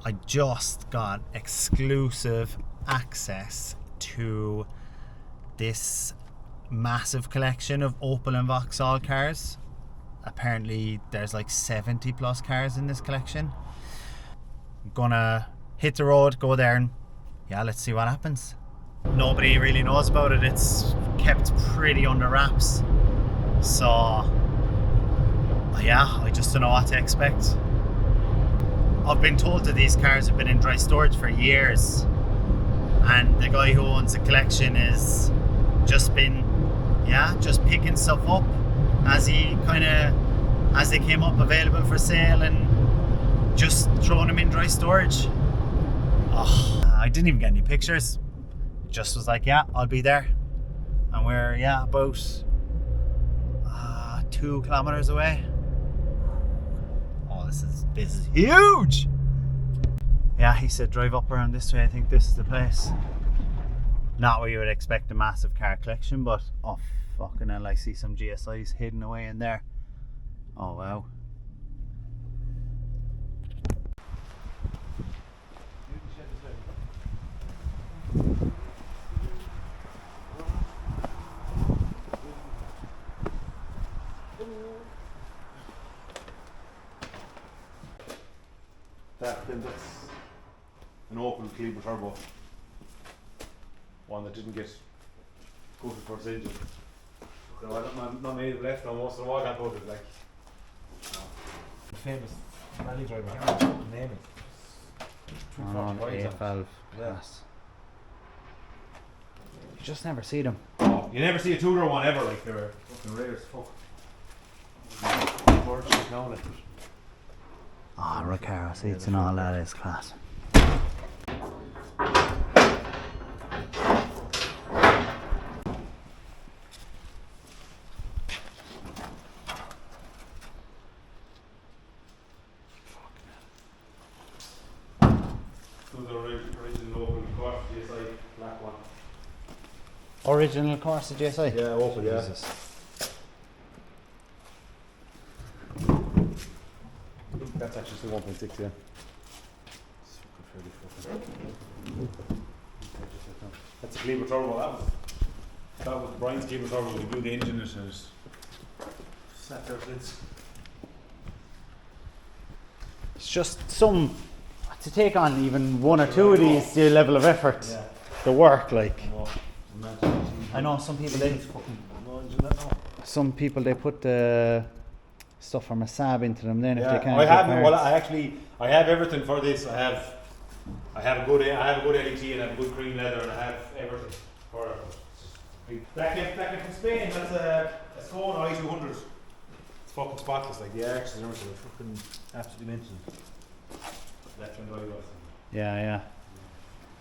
I just got exclusive access to this massive collection of Opel and Vauxhall cars. Apparently there's like 70 plus cars in this collection. I'm gonna hit the road, go there, and yeah, let's see what happens. Nobody really knows about it. It's kept pretty under wraps. So yeah, I just don't know what to expect. I've been told that these cars have been in dry storage for years, and the guy who owns the collection is just been, just picking stuff up as they came up available for sale and just throwing them in dry storage. I didn't even get any pictures. Just was like, yeah, I'll be there. And we're about 2 kilometers away. This is huge. Yeah, he said drive up around this way. I think this is the place. Not where you would expect a massive car collection, but oh fucking hell, I see some GSIs hidden away in there. Oh wow. That's an Opel Turbo, one that didn't get coated for its engine. So I'm not made of left on most of the wall got coated, like. Famous rally driver, I can't remember the name of it. Opel. Yes. You just never see them. Oh, you never see a two-door one ever, like they're fucking rare as fuck. Unfortunately, now, like. Recaro seats and all that is class. Original Corsa GSI? Yeah, Opel, yeah. Jesus. That's actually still 1.6, yeah. It's fucking fairly fucking. That's a Clio Turbo, that was Brian's Clio Turbo, we blew the engine in it and it snapped our lids. It's just to take on even one or two of these, the level of effort, the work, like. I know some people they put the stuff from a Saab into them then if they can't. I have everything for this. I have a good LET and I have a good cream leather and I have everything for it. Back from Spain, that's a Scone i200. It's fucking spotless, like the arches and everything. Fucking absolutely mentioned. Left and right.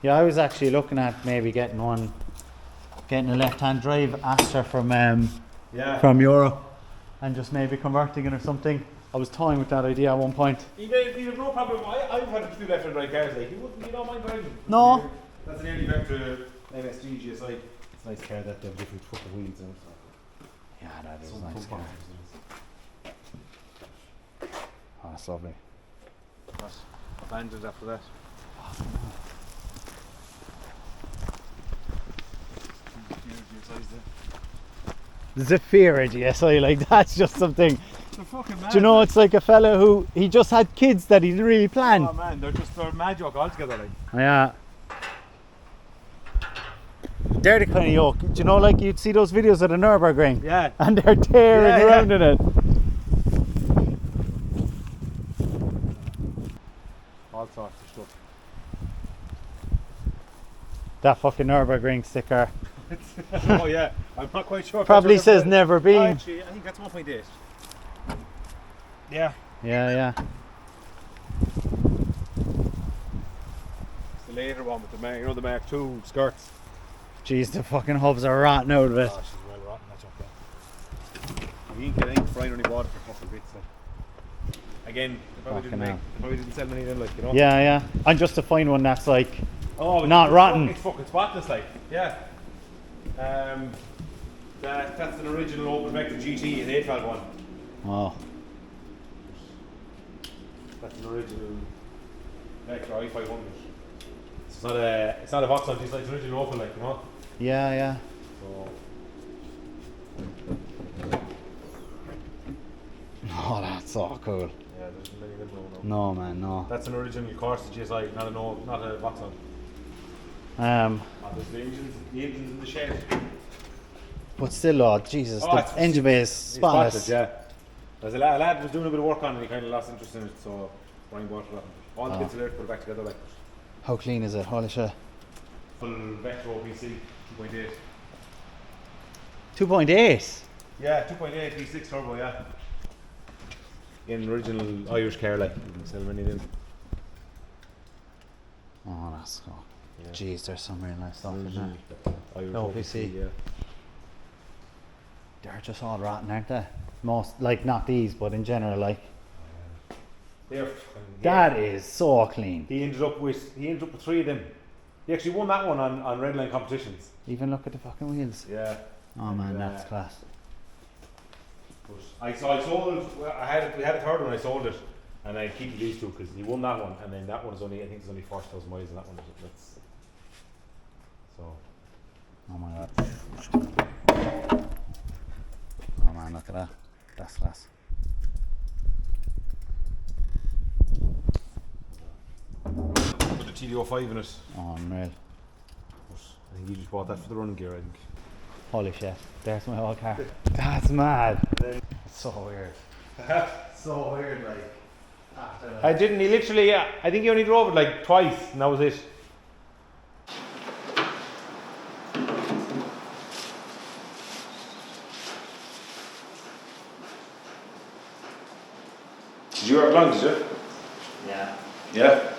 Yeah, I was actually looking at maybe getting a left-hand drive Astra from Europe and just maybe converting it or something. I was toying with that idea at one point. You have no problem. I've had a few left and right cars, like you don't mind driving. No. That's an early vector MSG GSI. It's a nice car that they have different fucking wheels and stuff. Yeah, that is a nice car. Oh, that's lovely. That's abandoned after that. There's a fear of GSI, like that's just something. They're fucking mad. Do you know, it's like a fella who he just had kids that he didn't really plan. Oh man, they're mad joke altogether, like. Yeah. They're the kind of yoke. Do you know, like you'd see those videos of the Nürburgring? Yeah. And they're tearing around in it. All sorts of stuff. That fucking Nürburgring sticker. Oh yeah, I'm not quite sure. Probably says never been. Actually, I think that's 1.8. Yeah. Yeah. It's the later one with the Mark II skirts. Jeez, the fucking hubs are rotten out of it. Oh, she's well rotten, that's okay. You ain't getting fried only water for fucking bits. Like. Again, they probably didn't sell many of them, like, you know. Yeah. And just to find one that's like not rotten. It's fucking spotless, like. Yeah. That's an original Opel Vector GT, an 812 one. Oh. That's an original Vector i500. It's not a Vauxhall, it's like an original Opel, like, you know. Yeah, yeah. So Oh, that's so cool. yeah, there's many of them now. No, man, no. That's an original Corsa GSI, not a Vauxhall. There's the engines in the shed. But still, oh, Jesus, Oh, the engine bay is spotless. Yeah. There's a lad was doing a bit of work on it and he kind of lost interest in it, so Brian bought it up. All the bits are there to put it back together, like. How clean is it? Holy shit. Full Vector OPC, 2.8. 2.8? Yeah, 2.8 V6 turbo, yeah. In original Irish car, like, you can sell many of them. Oh, that's cool. Yeah. Jeez, there's some really nice stuff in there. Original Irish OPC. yeah. They're just all rotten, aren't they? Most, like, not these, but in general, like. They're That is so clean. He ended up with 3 of them. He actually won that one on red line competitions. Even look at the fucking wheels. Yeah. Oh man, that's class. But we had a third one, I sold it, and I keep these two because he won that one, and then that one is only, I think there's only 40,000 miles, and that one that's so. Oh my god. Oh man, look at that. That's class. Put the TD05 in it. Oh, unreal. But I think he just bought that for the running gear, I think. Holy shit. There's my old car. That's mad. It's so weird. So weird, like. After that. I didn't. He literally, yeah. I think he only drove it like twice, and that was it. Did you have long, did you? Yeah. Yeah.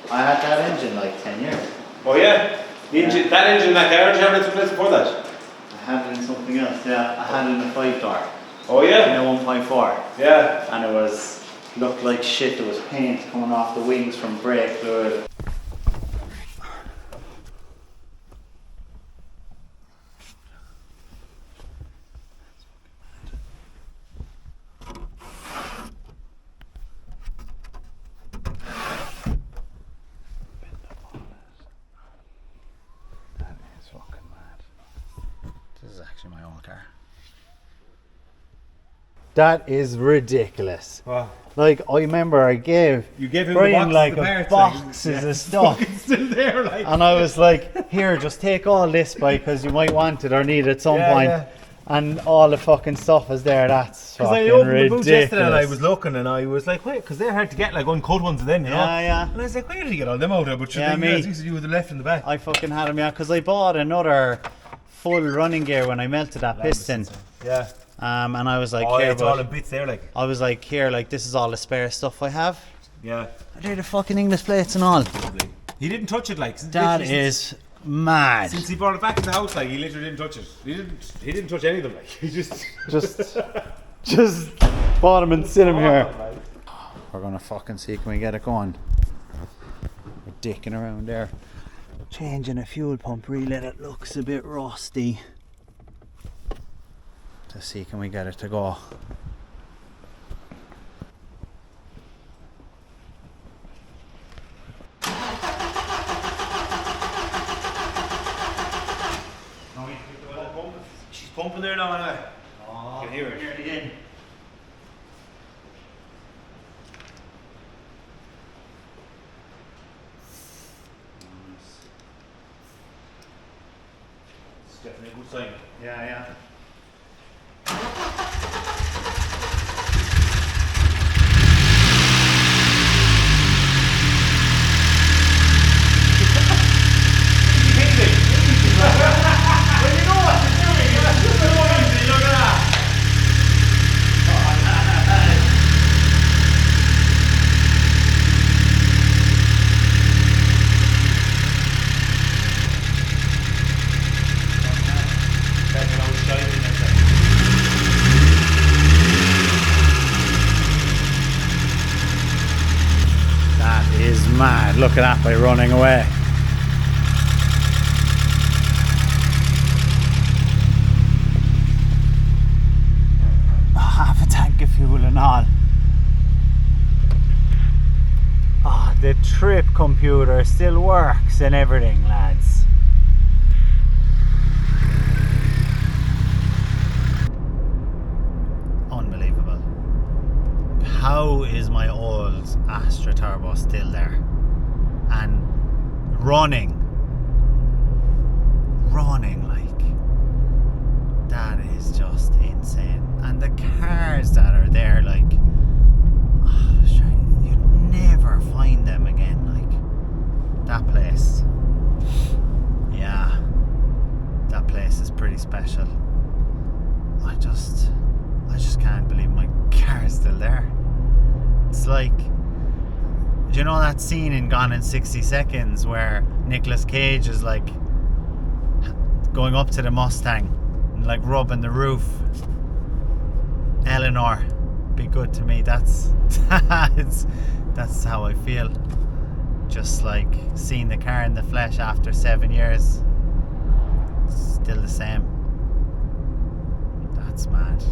I had that engine like 10 years. Oh yeah. The engine, that engine, that car, did you have it someplace before that? I had it in something else, yeah. I had it in a 5-door. Oh yeah. In a 1.4. Yeah. And it was, looked like shit. There was paint coming off the wings from brake fluid. My old car. That is ridiculous. Wow. Like, I remember I gave him Brian the boxes of stuff. It's still there, like. And I was like, here, just take all this, because you might want it or need it at some point. Yeah. And all the fucking stuff is there. That's fucking I opened ridiculous. the boot yesterday and I was looking and I was like, wait, because they're hard to get, like uncut ones then, you know? Yeah. And I was like, where did you get all them out of? But Yeah, you me. you with the left and the back. I fucking had them, yeah, because I bought another full running gear when I melted that piston. Yeah. And I was like, Oh, here, it's all in bits there, like. I was like, here, like, this is all the spare stuff I have. Yeah. They're the fucking English plates and all. He didn't touch it, like. That is mad. Since he brought it back to the house, like, he literally didn't touch it. He didn't touch any of them, like. He just bought them and sit them here. We're gonna fucking see, can we get it going? We're dicking around there. Changing a fuel pump relay that looks a bit rusty. To see, can we get it to go? She's pumping there now, anyway. Oh, You can hear it. nearly in. It's definitely a good sign. Yeah. That is mad. Look at that by running away. Half a tank of fuel and all. Oh, The trip computer still works and everything, lads. Unbelievable. How is my old Astra Turbo still there? And running like, that is just insane. And the cars that are there, like, you'd never find them again. Like, that place, yeah, that place is pretty special. I just can't believe my car is still there. It's like, do you know that scene in Gone in 60 Seconds where Nicolas Cage is like going up to the Mustang and like rubbing the roof? Eleanor, be good to me. That's how I feel. Just like seeing the car in the flesh after 7 years, still the same. That's mad.